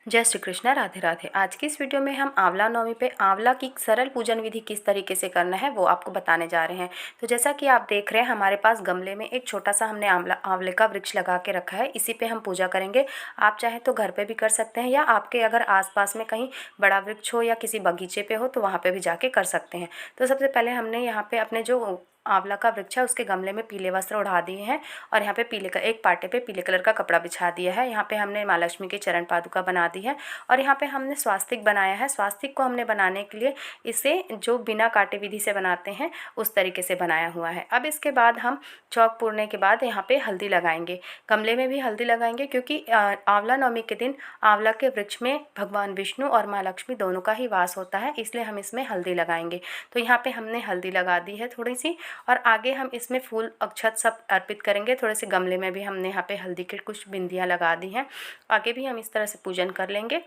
जय श्री कृष्ण, राधे राधे। आज की इस वीडियो में हम आंवला नवमी पे आंवला की सरल पूजन विधि किस तरीके से करना है वो आपको बताने जा रहे हैं। तो जैसा कि आप देख रहे हैं, हमारे पास गमले में एक छोटा सा हमने आंवले का वृक्ष लगा के रखा है। इसी पे हम पूजा करेंगे। आप चाहे तो घर पे भी कर सकते हैं, या आपके अगर आसपास में कहीं बड़ा वृक्ष हो या किसी बगीचे पे हो तो वहाँ पे भी जाके कर सकते हैं। तो सबसे पहले हमने यहाँ पे अपने जो आंवला का वृक्ष है उसके गमले में पीले वस्त्र ओढ़ा दिए हैं, और यहाँ पे एक पाटे पे पीले कलर का कपड़ा बिछा दिया है। यहाँ पे हमने माँ लक्ष्मी की चरण पादुका बना दी है, और यहाँ पे हमने स्वास्तिक बनाया है। स्वास्तिक को हमने बनाने के लिए इसे जो बिना काटे विधि से बनाते हैं उस तरीके से बनाया हुआ है। अब इसके बाद हम चौक पूरने के बाद यहाँ पे हल्दी लगाएंगे। गमले में भी हल्दी लगाएंगे, क्योंकि आंवला नवमी के दिन आंवला के वृक्ष में भगवान विष्णु और माँ लक्ष्मी दोनों का ही वास होता है, इसलिए हम इसमें हल्दी लगाएंगे। तो यहाँ पे हमने हल्दी लगा दी है थोड़ी सी, और आगे हम इसमें फूल अक्षत सब अर्पित करेंगे। थोड़े से गमले में भी हमने यहाँ पे हल्दी की कुछ बिंदियाँ लगा दी हैं। आगे भी हम इस तरह से पूजन कर लेंगे।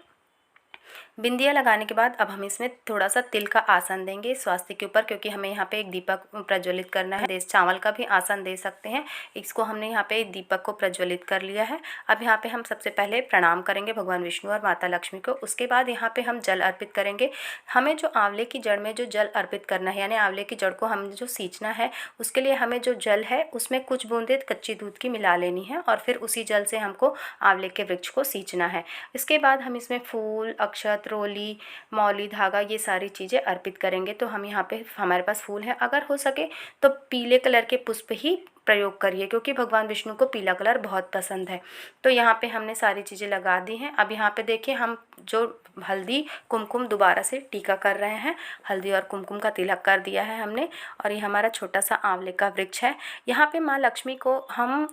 बिंदिया लगाने के बाद अब हम इसमें थोड़ा सा तिल का आसन देंगे स्वास्थ्य के ऊपर, क्योंकि हमें यहाँ पे एक दीपक प्रज्वलित करना है। चावल का भी आसन दे सकते हैं। इसको हमने यहाँ पे दीपक को प्रज्वलित कर लिया है। अब यहाँ पे हम सबसे पहले प्रणाम करेंगे भगवान विष्णु और माता लक्ष्मी को। उसके बाद यहाँ पे हम जल अर्पित करेंगे। हमें जो आंवले की जड़ में जो जल अर्पित करना है, यानी आंवले की जड़ को हम जो सींचना है, उसके लिए हमें जो जल है उसमें कुछ बूंदें कच्ची दूध की मिला लेनी है, और फिर उसी जल से हमको आंवले के वृक्ष को सींचना है। इसके बाद हम इसमें फूल, अक्षत, रोली, मौली, धागा, ये सारी चीज़ें अर्पित करेंगे। तो हम यहाँ पे हमारे पास फूल है, अगर हो सके तो पीले कलर के पुष्प ही प्रयोग करिए, क्योंकि भगवान विष्णु को पीला कलर बहुत पसंद है। तो यहाँ पे हमने सारी चीज़ें लगा दी हैं। अब यहाँ पे देखिए, हम जो हल्दी कुमकुम दोबारा से टीका कर रहे हैं। हल्दी और कुमकुम का तिलक कर दिया है हमने, और ये हमारा छोटा सा आंवले का वृक्ष है। यहाँ पे माँ लक्ष्मी को हम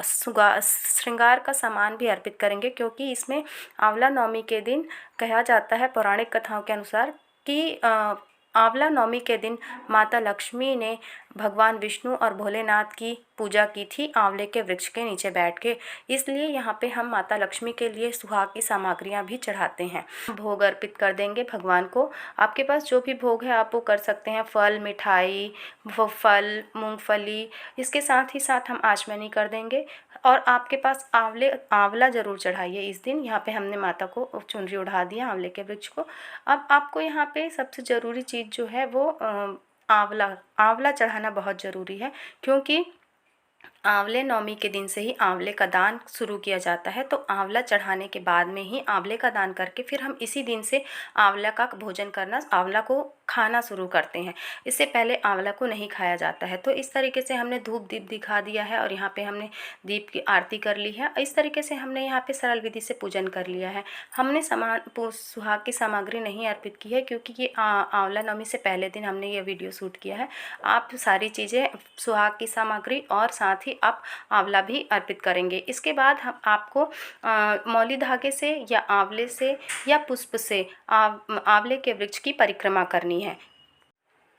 श्रृंगार का सामान भी अर्पित करेंगे, क्योंकि इसमें आंवला नवमी के दिन कहा जाता है पौराणिक कथाओं के अनुसार कि आंवला नवमी के दिन माता लक्ष्मी ने भगवान विष्णु और भोलेनाथ की पूजा की थी आंवले के वृक्ष के नीचे बैठ के। इसलिए यहाँ पे हम माता लक्ष्मी के लिए सुहाग की सामग्रियाँ भी चढ़ाते हैं। भोग अर्पित कर देंगे भगवान को। आपके पास जो भी भोग है आप वो कर सकते हैं। फल, मिठाई, फल, मूंगफली, इसके साथ ही साथ हम आचमनी कर देंगे। और आपके पास आंवला ज़रूर चढ़ाइए इस दिन। यहाँ पे हमने माता को चुनरी उड़ा दिया आंवले के वृक्ष को। अब आपको यहाँ पे सबसे ज़रूरी चीज़ जो है वो आंवला चढ़ाना बहुत ज़रूरी है, क्योंकि आंवले नवमी के दिन से ही आंवले का दान शुरू किया जाता है। तो आंवला चढ़ाने के बाद में ही आंवले का दान करके फिर हम इसी दिन से आंवला का भोजन करना, आंवला को खाना शुरू करते हैं। इससे पहले आंवला को नहीं खाया जाता है। तो इस तरीके से हमने धूप दीप दिखा दिया है, और यहाँ पे हमने दीप की आरती कर ली है। इस तरीके से हमने यहाँ पे सरल विधि से पूजन कर लिया है। हमने सुहाग की सामग्री नहीं अर्पित की है, क्योंकि ये आंवला नवमी से पहले दिन हमने ये वीडियो शूट किया है। आप सारी चीज़ें, सुहाग की सामग्री और साथ ही आप आंवला भी अर्पित करेंगे। इसके बाद हम आपको मौली धागे से या आंवले से या पुष्प से आंवले के वृक्ष की परिक्रमा करनी है।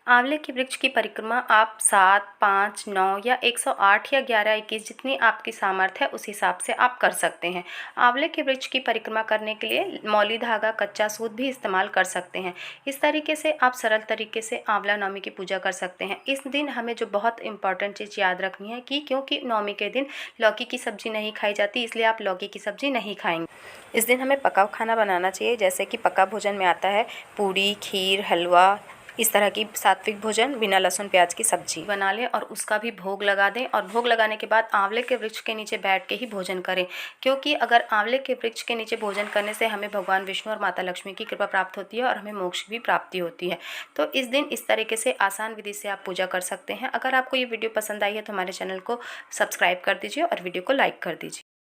आंवले के वृक्ष की परिक्रमा आप 7, 5, 9 या 108 या 11, 21 जितनी आपकी सामर्थ्य है उस हिसाब से आप कर सकते हैं। आंवले के वृक्ष की परिक्रमा करने के लिए मौली धागा, कच्चा सूत भी इस्तेमाल कर सकते हैं। इस तरीके से आप सरल तरीके से आंवला नवमी की पूजा कर सकते हैं। इस दिन हमें जो बहुत इंपॉर्टेंट चीज़ याद रखनी है कि क्योंकि नवमी के दिन लौकी की सब्ज़ी नहीं खाई जाती, इसलिए आप लौकी की सब्ज़ी नहीं खाएंगे। इस दिन हमें पका खाना बनाना चाहिए, जैसे कि पका भोजन में आता है पूड़ी, खीर, हलवा, इस तरह की सात्विक भोजन, बिना लहसुन प्याज की सब्जी बना लें और उसका भी भोग लगा दें। और भोग लगाने के बाद आंवले के वृक्ष के नीचे बैठ के ही भोजन करें, क्योंकि अगर आंवले के वृक्ष के नीचे भोजन करने से हमें भगवान विष्णु और माता लक्ष्मी की कृपा प्राप्त होती है, और हमें मोक्ष भी प्राप्ति होती है। तो इस दिन इस तरीके से आसान विधि से आप पूजा कर सकते हैं। अगर आपको ये वीडियो पसंद आई है तो हमारे चैनल को सब्सक्राइब कर दीजिए और वीडियो को लाइक कर दीजिए।